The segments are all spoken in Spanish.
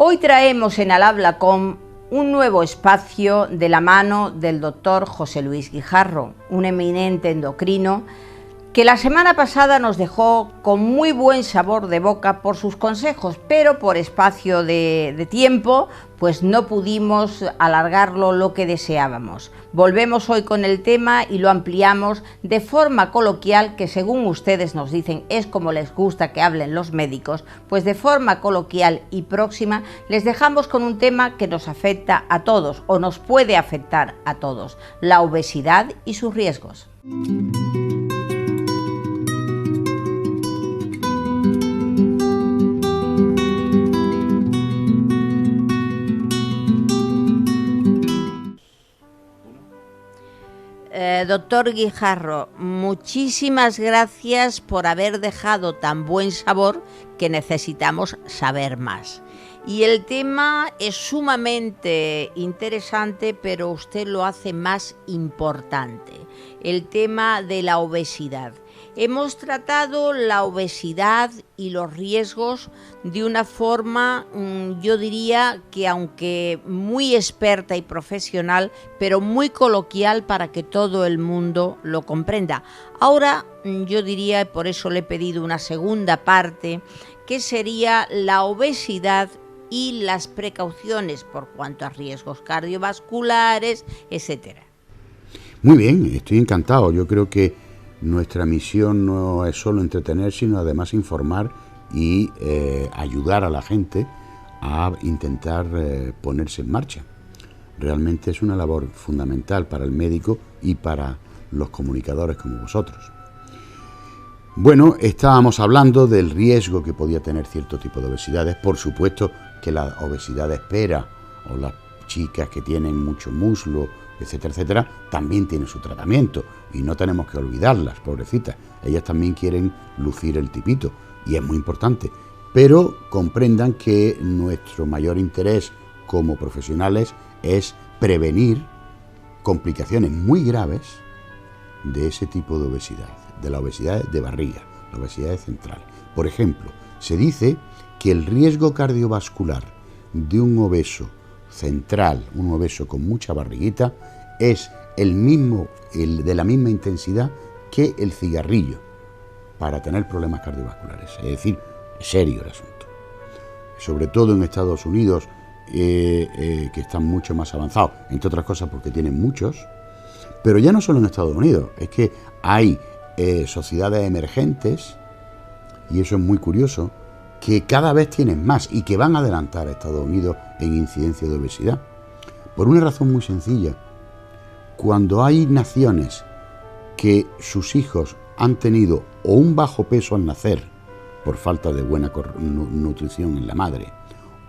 Hoy traemos en Al Habla Com un nuevo espacio de la mano del doctor José Luis Guijarro, un eminente endocrino que la semana pasada nos dejó con muy buen sabor de boca por sus consejos, pero por espacio de tiempo pues no pudimos alargarlo lo que deseábamos. Volvemos hoy con el tema y lo ampliamos de forma coloquial, que según ustedes nos dicen es como les gusta que hablen los médicos, pues de forma coloquial y próxima les dejamos con un tema que nos afecta a todos o nos puede afectar a todos: la obesidad y sus riesgos. Doctor Guijarro, muchísimas gracias por haber dejado tan buen sabor, que necesitamos saber más. Y el tema es sumamente interesante, pero usted lo hace más importante: el tema de la obesidad. Hemos tratado la obesidad y los riesgos de una forma, yo diría que aunque muy experta y profesional, pero muy coloquial para que todo el mundo lo comprenda. Ahora yo diría, y por eso le he pedido una segunda parte, que sería la obesidad y las precauciones por cuanto a riesgos cardiovasculares, etcétera. Muy bien, estoy encantado. Yo creo que nuestra misión no es solo entretener, sino además informar y ayudar a la gente a intentar ponerse en marcha. Realmente es una labor fundamental para el médico y para los comunicadores como vosotros. Bueno, estábamos hablando del riesgo que podía tener cierto tipo de obesidades. Por supuesto que la obesidad espera, o las chicas que tienen mucho muslo, etcétera, etcétera, también tienen su tratamiento y no tenemos que olvidarlas, pobrecitas. Ellas también quieren lucir el tipito y es muy importante, pero comprendan que nuestro mayor interés como profesionales es prevenir complicaciones muy graves de ese tipo de obesidad, de la obesidad de barriga, la obesidad central. Por ejemplo, se dice que el riesgo cardiovascular de un obeso central, un obeso con mucha barriguita, es el de la misma intensidad que el cigarrillo para tener problemas cardiovasculares. Es decir, es serio el asunto. Sobre todo en Estados Unidos, que están mucho más avanzados, entre otras cosas porque tienen muchos, pero ya no solo en Estados Unidos, es que hay sociedades emergentes, y eso es muy curioso, que cada vez tienen más y que van a adelantar a Estados Unidos en incidencia de obesidad. Por una razón muy sencilla: cuando hay naciones que sus hijos han tenido o un bajo peso al nacer, por falta de buena nutrición en la madre,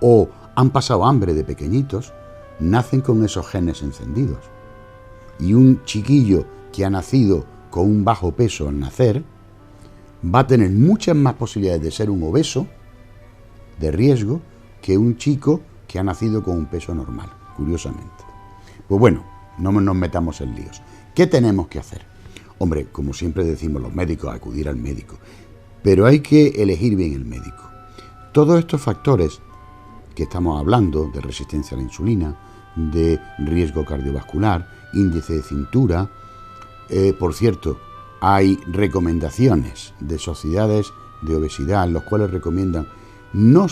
o han pasado hambre de pequeñitos, nacen con esos genes encendidos. Y un chiquillo que ha nacido con un bajo peso al nacer va a tener muchas más posibilidades de ser un obeso de riesgo que un chico que ha nacido con un peso normal, curiosamente. Pues bueno, no nos metamos en líos. ¿Qué tenemos que hacer? Hombre, como siempre decimos los médicos, acudir al médico, pero hay que elegir bien el médico. Todos estos factores que estamos hablando, de resistencia a la insulina, de riesgo cardiovascular, índice de cintura, por cierto, hay recomendaciones de sociedades de obesidad en las cuales recomiendan no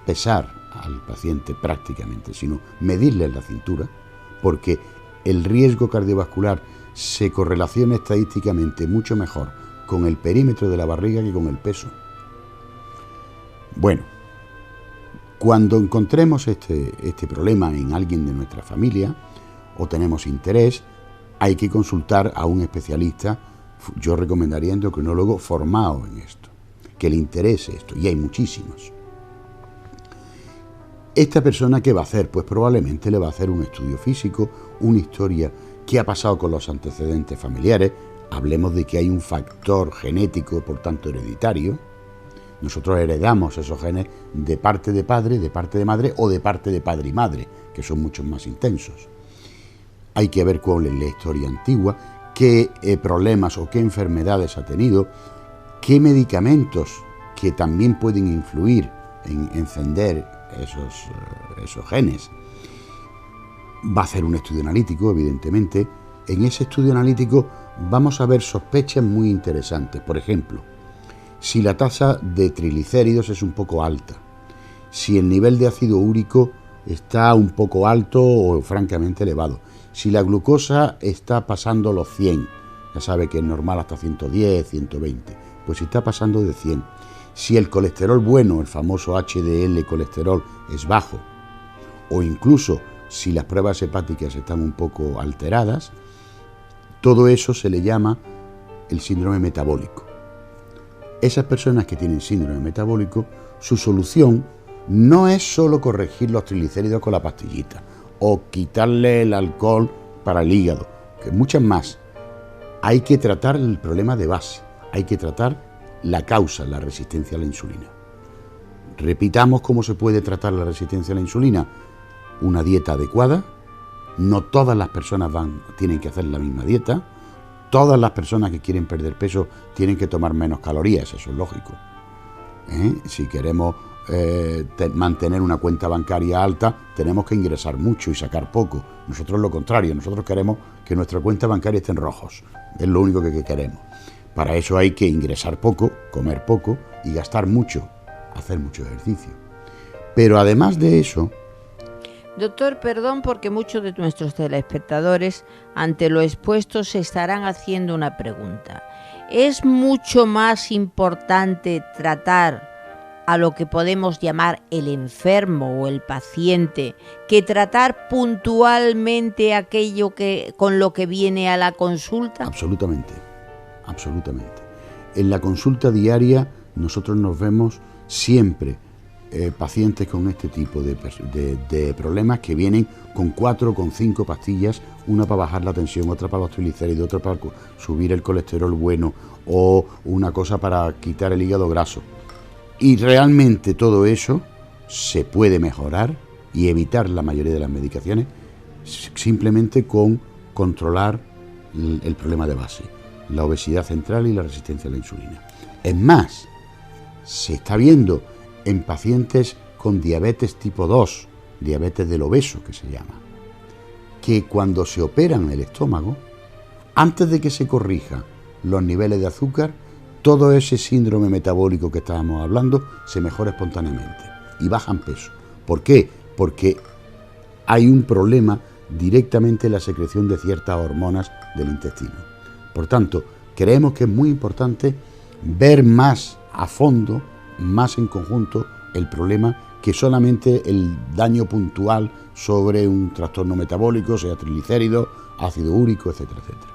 pesar al paciente prácticamente, sino medirle la cintura, porque el riesgo cardiovascular se correlaciona estadísticamente mucho mejor con el perímetro de la barriga que con el peso. Bueno, cuando encontremos este problema en alguien de nuestra familia o tenemos interés, hay que consultar a un especialista. Yo recomendaría endocrinólogo formado en esto, que le interese esto, y hay muchísimos. ¿Esta persona qué va a hacer? Pues probablemente le va a hacer un estudio físico, una historia, qué ha pasado con los antecedentes familiares. Hablemos de que hay un factor genético, por tanto hereditario. Nosotros heredamos esos genes de parte de padre, de parte de madre o de parte de padre y madre, que son mucho más intensos. Hay que ver cuál es la historia antigua, qué problemas o qué enfermedades ha tenido, qué medicamentos que también pueden influir en encender esos genes. Va a hacer un estudio analítico, evidentemente. En ese estudio analítico vamos a ver sospechas muy interesantes. Por ejemplo, si la tasa de triglicéridos es un poco alta, si el nivel de ácido úrico está un poco alto o francamente elevado, si la glucosa está pasando los 100, ya sabe que es normal hasta 110, 120, pues si está pasando de 100, si el colesterol bueno, el famoso HDL colesterol, es bajo, o incluso si las pruebas hepáticas están un poco alteradas, todo eso se le llama el síndrome metabólico. Esas personas que tienen síndrome metabólico, su solución no es solo corregir los triglicéridos con la pastillita o quitarle el alcohol para el hígado, que muchas más. Hay que tratar el problema de base, hay que tratar la causa, la resistencia a la insulina. Repitamos cómo se puede tratar la resistencia a la insulina. Una dieta adecuada, no todas las personas tienen que hacer la misma dieta, todas las personas que quieren perder peso tienen que tomar menos calorías, eso es lógico. Si queremos mantener una cuenta bancaria alta, tenemos que ingresar mucho y sacar poco. Nosotros lo contrario, nosotros queremos que nuestra cuenta bancaria esté en rojos, es lo único que queremos. Para eso hay que ingresar poco, comer poco y gastar mucho, hacer mucho ejercicio. Pero además de eso... Doctor, perdón porque muchos de nuestros telespectadores ante lo expuesto se estarán haciendo una pregunta. ¿Es mucho más importante tratar a lo que podemos llamar el enfermo o el paciente que tratar puntualmente aquello con lo que viene a la consulta? Absolutamente, absolutamente. En la consulta diaria nosotros nos vemos siempre pacientes con este tipo de problemas que vienen con 4 o con 5 pastillas, una para bajar la tensión, otra para los triglicéridos, otra para subir el colesterol bueno o una cosa para quitar el hígado graso. Y realmente todo eso se puede mejorar y evitar la mayoría de las medicaciones simplemente con controlar el problema de base, la obesidad central y la resistencia a la insulina. Es más, se está viendo en pacientes con diabetes tipo 2, diabetes del obeso que se llama, que cuando se operan el estómago, antes de que se corrija los niveles de azúcar, todo ese síndrome metabólico que estábamos hablando se mejora espontáneamente y bajan peso. ¿Por qué? Porque hay un problema directamente en la secreción de ciertas hormonas del intestino. Por tanto, creemos que es muy importante ver más a fondo, más en conjunto, el problema que solamente el daño puntual sobre un trastorno metabólico, sea triglicéridos, ácido úrico, etcétera, etcétera.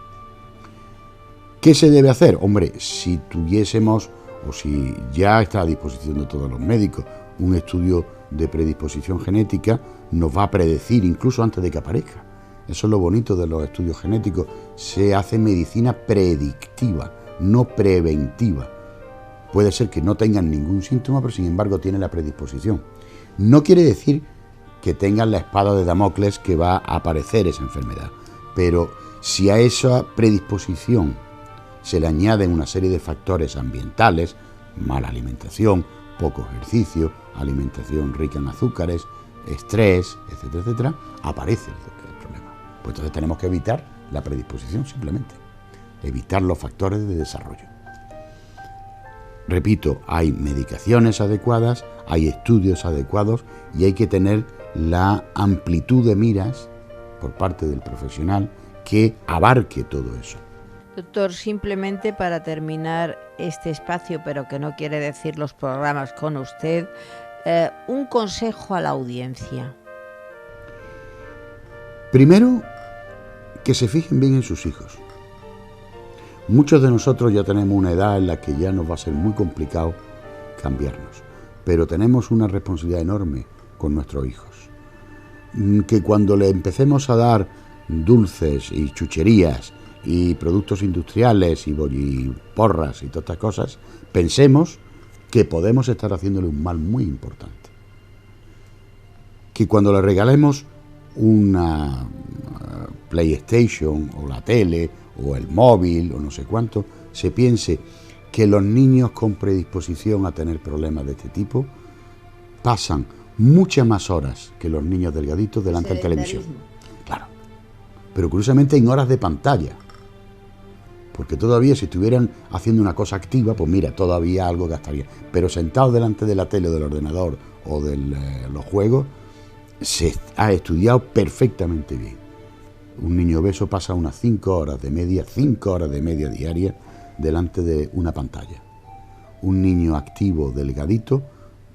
¿Qué se debe hacer? Hombre, si tuviésemos, o si ya está a disposición de todos los médicos, un estudio de predisposición genética, nos va a predecir incluso antes de que aparezca. Eso es lo bonito de los estudios genéticos. Se hace medicina predictiva, no preventiva. Puede ser que no tengan ningún síntoma, pero sin embargo tienen la predisposición. No quiere decir que tengan la espada de Damocles que va a aparecer esa enfermedad, pero si a esa predisposición se le añaden una serie de factores ambientales, mala alimentación, poco ejercicio, alimentación rica en azúcares, estrés, etcétera, etcétera, aparece el problema. Pues entonces tenemos que evitar la predisposición simplemente, evitar los factores de desarrollo. Repito, hay medicaciones adecuadas, hay estudios adecuados y hay que tener la amplitud de miras por parte del profesional que abarque todo eso. Doctor, simplemente para terminar este espacio, pero que no quiere decir los programas con usted, un consejo a la audiencia. Primero, que se fijen bien en sus hijos. Muchos de nosotros ya tenemos una edad en la que ya nos va a ser muy complicado cambiarnos, pero tenemos una responsabilidad enorme con nuestros hijos. Que cuando le empecemos a dar dulces y chucherías y productos industriales y porras y todas estas cosas, pensemos que podemos estar haciéndole un mal muy importante. Que cuando le regalemos una PlayStation o la tele o el móvil o no sé cuánto, se piense que los niños con predisposición a tener problemas de este tipo pasan muchas más horas que los niños delgaditos delante de la televisión. Claro. Pero curiosamente en horas de pantalla. Porque todavía si estuvieran haciendo una cosa activa, pues mira, todavía algo gastaría. Pero sentados delante de la tele, del ordenador o de los juegos, se ha estudiado perfectamente bien. Un niño obeso pasa unas 5 horas de media diarias delante de una pantalla. Un niño activo, delgadito,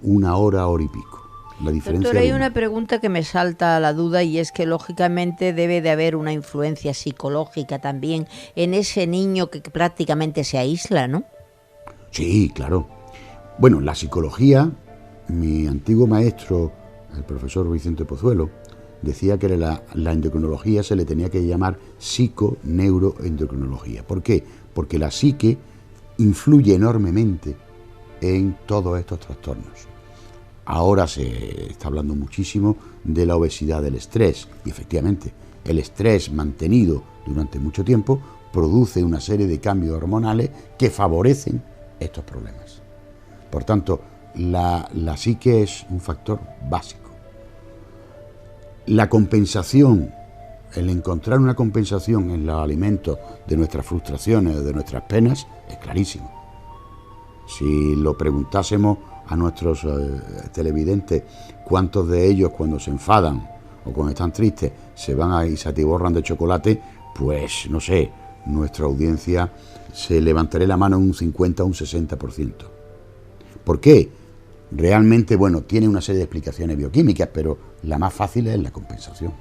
1 hora, hora y pico. La diferencia. Doctor, hay una pregunta que me salta a la duda, y es que lógicamente debe de haber una influencia psicológica también en ese niño que prácticamente se aísla, ¿no? Sí, claro. Bueno, la psicología, mi antiguo maestro, el profesor Vicente Pozuelo, decía que la endocrinología se le tenía que llamar psico-neuroendocrinología. ¿Por qué? Porque la psique influye enormemente en todos estos trastornos. Ahora se está hablando muchísimo de la obesidad del estrés, y efectivamente el estrés mantenido durante mucho tiempo produce una serie de cambios hormonales que favorecen estos problemas. Por tanto, la psique es un factor básico. La compensación, el encontrar una compensación en los alimentos de nuestras frustraciones, de nuestras penas, es clarísimo. Si lo preguntásemos a nuestros televidentes, cuántos de ellos cuando se enfadan o cuando están tristes se van y se atiborran de chocolate, pues no sé, nuestra audiencia se levantaría la mano un 50 o un 60%. ¿Por qué? Realmente, bueno, tiene una serie de explicaciones bioquímicas, pero la más fácil es la compensación.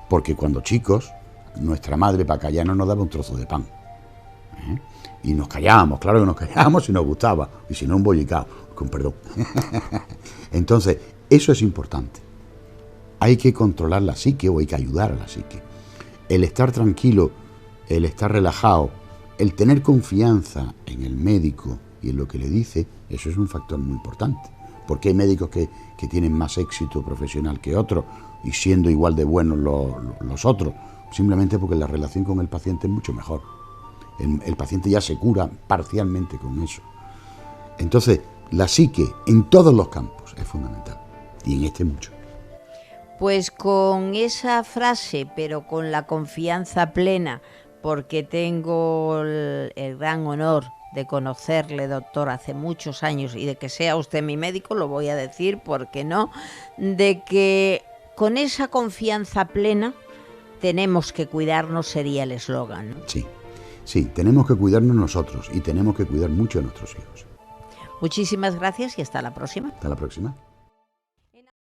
Porque cuando chicos, nuestra madre para callarnos nos daba un trozo de pan. Y nos callábamos, claro que nos callábamos si nos gustaba, y si no un bollicao, con perdón. Entonces, eso es importante. Hay que controlar la psique o hay que ayudar a la psique. El estar tranquilo, el estar relajado, el tener confianza en el médico y en lo que le dice, eso es un factor muy importante. Porque hay médicos que tienen más éxito profesional que otros y siendo igual de buenos los otros, simplemente porque la relación con el paciente es mucho mejor. El paciente ya se cura parcialmente con eso. Entonces, la psique en todos los campos es fundamental, y en este mucho. Pues con esa frase, pero con la confianza plena, porque tengo el gran honor de conocerle, doctor, hace muchos años, y de que sea usted mi médico, lo voy a decir, ¿por qué no?, de que con esa confianza plena tenemos que cuidarnos, sería el eslogan, ¿no? Sí, tenemos que cuidarnos nosotros y tenemos que cuidar mucho a nuestros hijos. Muchísimas gracias y hasta la próxima. Hasta la próxima.